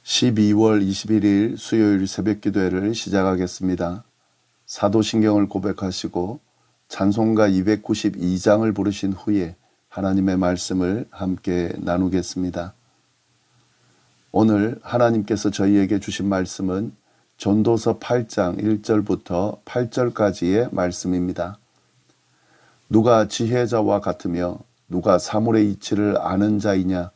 12월 21일 수요일 새벽기도회를 시작하겠습니다. 사도신경을 고백하시고 찬송가 292장을 부르신 후에 하나님의 말씀을 함께 나누겠습니다. 오늘 하나님께서 저희에게 주신 말씀은 전도서 8장 1절부터 8절까지의 말씀입니다. 누가 지혜자와 같으며 누가 사물의 이치를 아는 자이냐?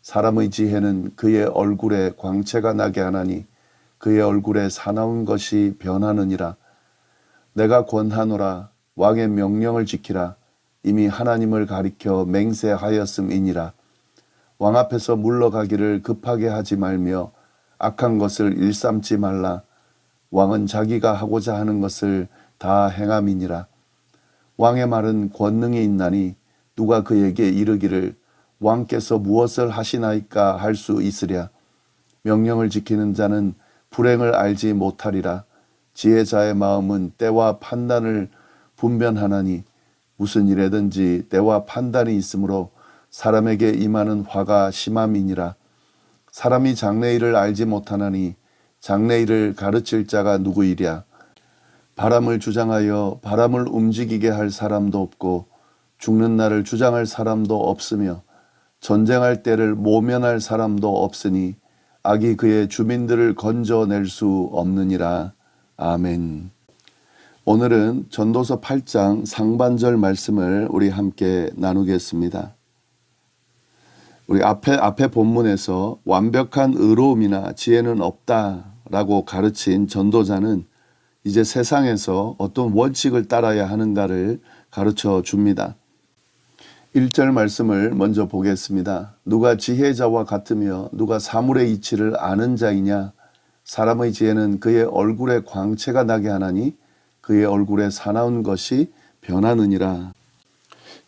사람의 지혜는 그의 얼굴에 광채가 나게 하나니 그의 얼굴에 사나운 것이 변하느니라. 내가 권하노라. 왕의 명령을 지키라. 이미 하나님을 가리켜 맹세하였음이니라. 왕 앞에서 물러가기를 급하게 하지 말며 악한 것을 일삼지 말라. 왕은 자기가 하고자 하는 것을 다 행함이니라. 왕의 말은 권능이 있나니 누가 그에게 이르기를 왕께서 무엇을 하시나이까 할 수 있으랴. 명령을 지키는 자는 불행을 알지 못하리라. 지혜자의 마음은 때와 판단을 분별하나니 무슨 일에든지 때와 판단이 있으므로 사람에게 임하는 화가 심함이니라. 사람이 장래일을 알지 못하나니 장래일을 가르칠 자가 누구이랴. 바람을 주장하여 바람을 움직이게 할 사람도 없고 죽는 날을 주장할 사람도 없으며 전쟁할 때를 모면할 사람도 없으니 악이 그의 주민들을 건져낼 수 없느니라. 아멘. 오늘은 전도서 8장 상반절 말씀을 우리 함께 나누겠습니다. 우리 앞에 본문에서 완벽한 의로움이나 지혜는 없다라고 가르친 전도자는 이제 세상에서 어떤 원칙을 따라야 하는가를 가르쳐 줍니다. 1절 말씀을 먼저 보겠습니다. 누가 지혜자와 같으며 누가 사물의 이치를 아는 자이냐? 사람의 지혜는 그의 얼굴에 광채가 나게 하나니 그의 얼굴에 사나운 것이 변하느니라.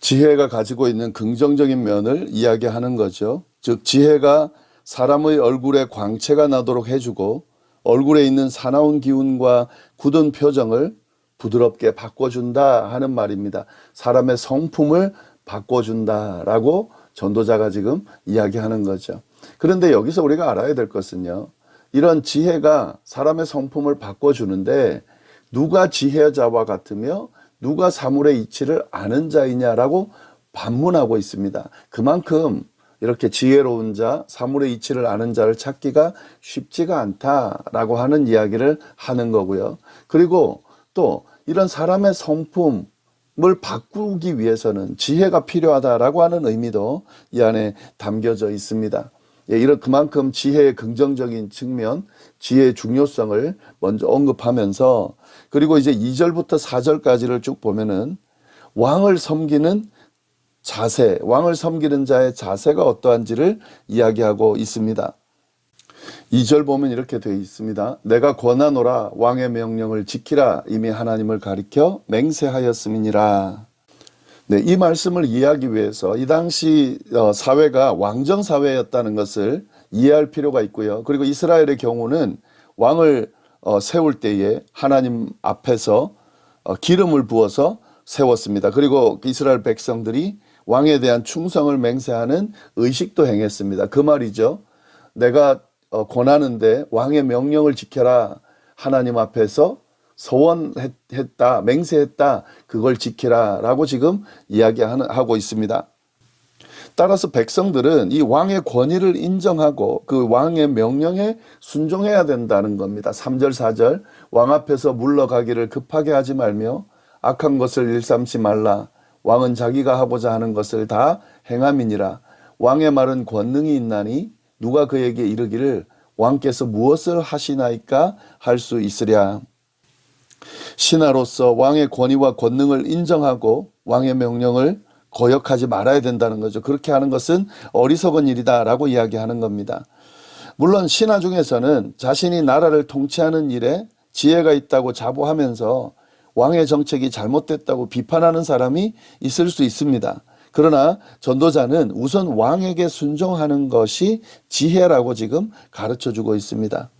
지혜가 가지고 있는 긍정적인 면을 이야기하는 거죠. 즉 지혜가 사람의 얼굴에 광채가 나도록 해주고 얼굴에 있는 사나운 기운과 굳은 표정을 부드럽게 바꿔준다 하는 말입니다. 사람의 성품을 바꿔준다라고 전도자가 지금 이야기하는 거죠. 그런데 여기서 우리가 알아야 될 것은요. 이런 지혜가 사람의 성품을 바꿔주는데 누가 지혜자와 같으며 누가 사물의 이치를 아는 자이냐라고 반문하고 있습니다. 그만큼 이렇게 지혜로운 자, 사물의 이치를 아는 자를 찾기가 쉽지가 않다라고 하는 이야기를 하는 거고요. 그리고 또 이런 사람의 성품을 바꾸기 위해서는 지혜가 필요하다라고 하는 의미도 이 안에 담겨져 있습니다. 이런 그만큼 지혜의 긍정적인 측면, 지혜의 중요성을 먼저 언급하면서 그리고 이제 2절부터 4절까지를 쭉 보면은 왕을 섬기는 자세, 왕을 섬기는 자의 자세가 어떠한지를 이야기하고 있습니다. 2절 보면 이렇게 되어 있습니다. 내가 권하노라. 왕의 명령을 지키라. 이미 하나님을 가리켜 맹세하였음이니라. 네, 이 말씀을 이해하기 위해서 이 당시 사회가 왕정 사회였다는 것을 이해할 필요가 있고요. 그리고 이스라엘의 경우는 왕을 세울 때에 하나님 앞에서 기름을 부어서 세웠습니다. 그리고 이스라엘 백성들이 왕에 대한 충성을 맹세하는 의식도 행했습니다. 그 말이죠. 내가 권하는데 왕의 명령을 지켜라. 하나님 앞에서 서원했다, 맹세했다, 그걸 지키라 라고 지금 이야기하고 있습니다. 따라서 백성들은 이 왕의 권위를 인정하고 그 왕의 명령에 순종해야 된다는 겁니다. 3절, 4절 왕 앞에서 물러가기를 급하게 하지 말며 악한 것을 일삼지 말라. 왕은 자기가 하고자 하는 것을 다 행함이니라. 왕의 말은 권능이 있나니 누가 그에게 이르기를 왕께서 무엇을 하시나이까 할 수 있으랴. 신하로서 왕의 권위와 권능을 인정하고 왕의 명령을 거역하지 말아야 된다는 거죠. 그렇게 하는 것은 어리석은 일이다라고 이야기하는 겁니다. 물론 신하 중에서는 자신이 나라를 통치하는 일에 지혜가 있다고 자부하면서 왕의 정책이 잘못됐다고 비판하는 사람이 있을 수 있습니다. 그러나 전도자는 우선 왕에게 순종하는 것이 지혜라고 지금 가르쳐주고 있습니다.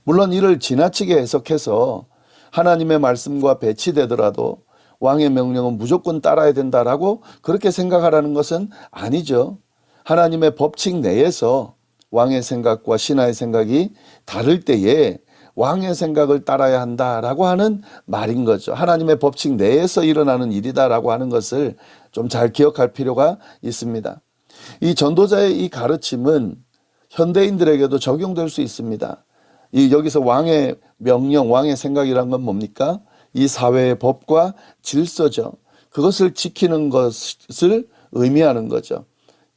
물론 이를 지나치게 해석해서 하나님의 말씀과 배치되더라도 왕의 명령은 무조건 따라야 된다라고 그렇게 생각하라는 것은 아니죠. 하나님의 법칙 내에서 왕의 생각과 신하의 생각이 다를 때에 왕의 생각을 따라야 한다라고 하는 말인 거죠. 하나님의 법칙 내에서 일어나는 일이다라고 하는 것을 좀 잘 기억할 필요가 있습니다. 이 전도자의 이 가르침은 현대인들에게도 적용될 수 있습니다. 여기서 왕의 명령, 왕의 생각이란 건 뭡니까? 이 사회의 법과 질서죠. 그것을 지키는 것을 의미하는 거죠.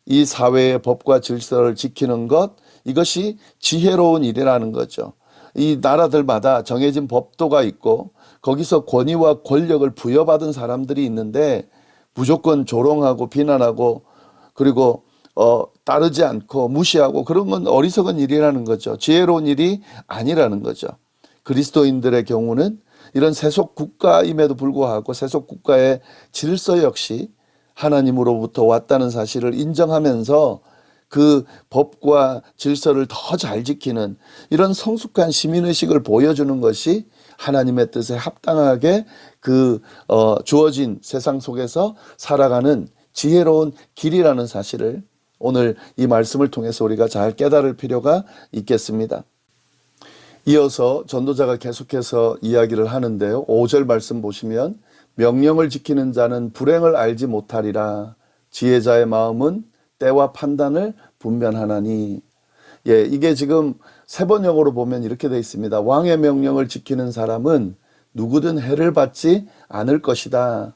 이 사회의 법과 질서를 지키는 것, 이것이 지혜로운 일이라는 거죠. 이 나라들마다 정해진 법도가 있고 거기서 권위와 권력을 부여받은 사람들이 있는데 무조건 조롱하고 비난하고 그리고 따르지 않고 무시하고 그런 건 어리석은 일이라는 거죠. 지혜로운 일이 아니라는 거죠. 그리스도인들의 경우는 이런 세속 국가임에도 불구하고 세속 국가의 질서 역시 하나님으로부터 왔다는 사실을 인정하면서 그 법과 질서를 더 잘 지키는 이런 성숙한 시민의식을 보여주는 것이 하나님의 뜻에 합당하게 주어진 세상 속에서 살아가는 지혜로운 길이라는 사실을 오늘 이 말씀을 통해서 우리가 잘 깨달을 필요가 있겠습니다. 이어서 전도자가 계속해서 이야기를 하는데요. 5절 말씀 보시면 명령을 지키는 자는 불행을 알지 못하리라. 지혜자의 마음은 때와 판단을 분별하나니. 이게 지금 세번역으로 보면 이렇게 되어 있습니다. 왕의 명령을 지키는 사람은 누구든 해를 받지 않을 것이다.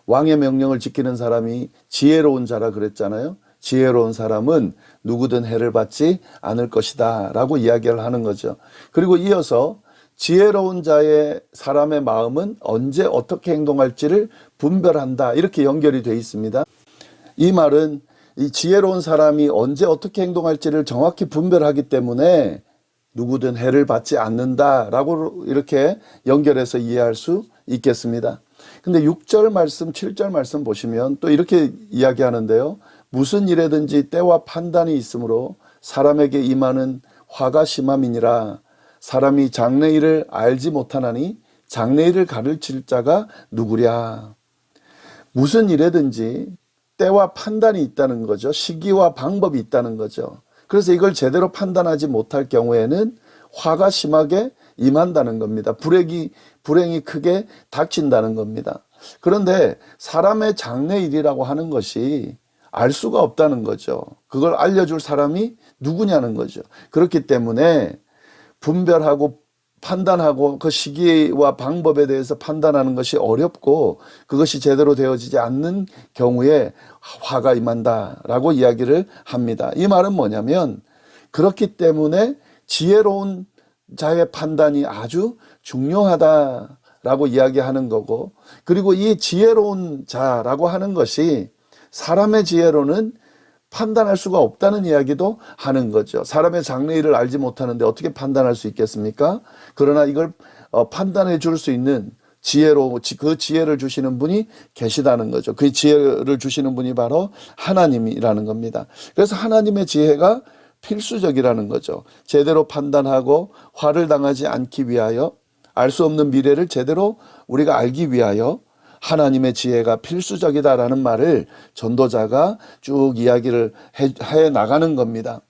왕의 명령을 지키는 사람이 지혜로운 자라 그랬잖아요. 지혜로운 사람은 누구든 해를 받지 않을 것이다 라고 이야기를 하는 거죠. 그리고 이어서 지혜로운 자의 사람의 마음은 언제 어떻게 행동할지를 분별한다 이렇게 연결이 되어 있습니다. 이 말은 이 지혜로운 사람이 언제 어떻게 행동할지를 정확히 분별하기 때문에 누구든 해를 받지 않는다라고 이렇게 연결해서 이해할 수 있겠습니다. 근데 6절 말씀, 7절 말씀 보시면 또 이렇게 이야기하는데요. 무슨 일에든지 때와 판단이 있으므로 사람에게 임하는 화가 심함이니라. 사람이 장래일을 알지 못하나니 장래일을 가르칠 자가 누구랴. 무슨 일에든지 때와 판단이 있다는 거죠. 시기와 방법이 있다는 거죠. 그래서 이걸 제대로 판단하지 못할 경우에는 화가 심하게 임한다는 겁니다. 불행이 크게 닥친다는 겁니다. 그런데 사람의 장래일이라고 하는 것이 알 수가 없다는 거죠. 그걸 알려줄 사람이 누구냐는 거죠. 그렇기 때문에 분별하고 판단하고 그 시기와 방법에 대해서 판단하는 것이 어렵고 그것이 제대로 되어지지 않는 경우에 화가 임한다라고 이야기를 합니다. 이 말은 뭐냐면 그렇기 때문에 지혜로운 자의 판단이 아주 중요하다라고 이야기하는 거고, 그리고 이 지혜로운 자라고 하는 것이 사람의 지혜로는 판단할 수가 없다는 이야기도 하는 거죠. 사람의 장래일을 알지 못하는데 어떻게 판단할 수 있겠습니까? 그러나 이걸 판단해 줄 수 있는 그 지혜를 주시는 분이 계시다는 거죠. 그 지혜를 주시는 분이 바로 하나님이라는 겁니다. 그래서 하나님의 지혜가 필수적이라는 거죠. 제대로 판단하고 화를 당하지 않기 위하여, 알 수 없는 미래를 제대로 우리가 알기 위하여 하나님의 지혜가 필수적이다라는 말을 전도자가 쭉 이야기를 해 나가는 겁니다.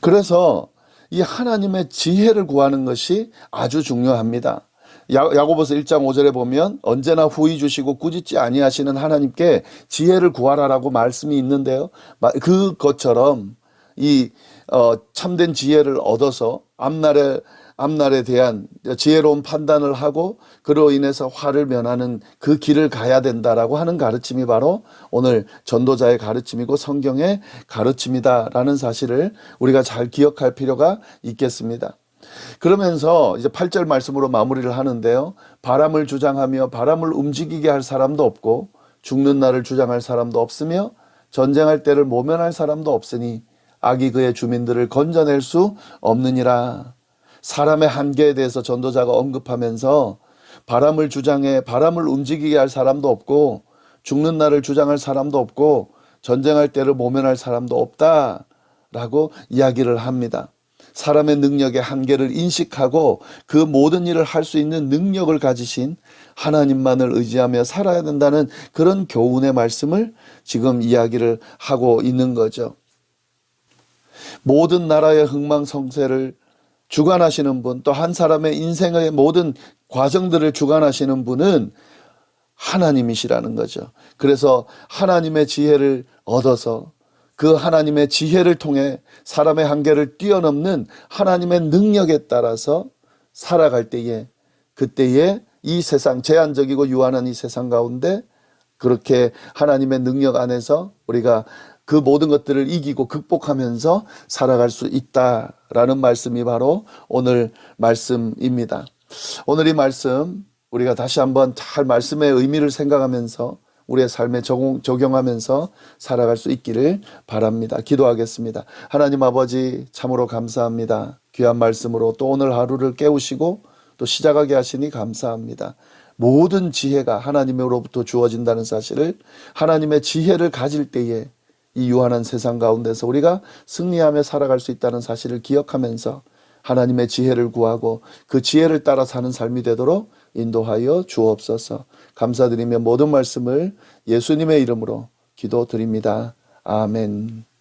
그래서 이 하나님의 지혜를 구하는 것이 아주 중요합니다. 야고보서 1장 5절에 보면 언제나 후히 주시고 꾸짖지 아니하시는 하나님께 지혜를 구하라라고 말씀이 있는데요. 그것처럼 이 참된 지혜를 얻어서 앞날에 대한 지혜로운 판단을 하고 그로 인해서 화를 면하는 그 길을 가야 된다라고 하는 가르침이 바로 오늘 전도자의 가르침이고 성경의 가르침이다라는 사실을 우리가 잘 기억할 필요가 있겠습니다. 그러면서 이제 8절 말씀으로 마무리를 하는데요. 바람을 주장하며 바람을 움직이게 할 사람도 없고 죽는 날을 주장할 사람도 없으며 전쟁할 때를 모면할 사람도 없으니 악이 그의 주민들을 건져낼 수 없느니라. 사람의 한계에 대해서 전도자가 언급하면서 바람을 주장해 바람을 움직이게 할 사람도 없고 죽는 날을 주장할 사람도 없고 전쟁할 때를 모면할 사람도 없다라고 이야기를 합니다. 사람의 능력의 한계를 인식하고 그 모든 일을 할 수 있는 능력을 가지신 하나님만을 의지하며 살아야 된다는 그런 교훈의 말씀을 지금 이야기를 하고 있는 거죠. 모든 나라의 흥망성쇠를 주관하시는 분, 또 한 사람의 인생의 모든 과정들을 주관하시는 분은 하나님이시라는 거죠. 그래서 하나님의 지혜를 얻어서 그 하나님의 지혜를 통해 사람의 한계를 뛰어넘는 하나님의 능력에 따라서 살아갈 때에, 그때에 이 세상, 제한적이고 유한한 이 세상 가운데 그렇게 하나님의 능력 안에서 우리가 그 모든 것들을 이기고 극복하면서 살아갈 수 있다라는 말씀이 바로 오늘 말씀입니다. 오늘 이 말씀 우리가 다시 한번 잘 말씀의 의미를 생각하면서 우리의 삶에 적용하면서 살아갈 수 있기를 바랍니다. 기도하겠습니다. 하나님 아버지, 참으로 감사합니다. 귀한 말씀으로 또 오늘 하루를 깨우시고 또 시작하게 하시니 감사합니다. 모든 지혜가 하나님으로부터 주어진다는 사실을, 하나님의 지혜를 가질 때에 이 유한한 세상 가운데서 우리가 승리하며 살아갈 수 있다는 사실을 기억하면서 하나님의 지혜를 구하고 그 지혜를 따라 사는 삶이 되도록 인도하여 주옵소서. 감사드리며 모든 말씀을 예수님의 이름으로 기도드립니다. 아멘.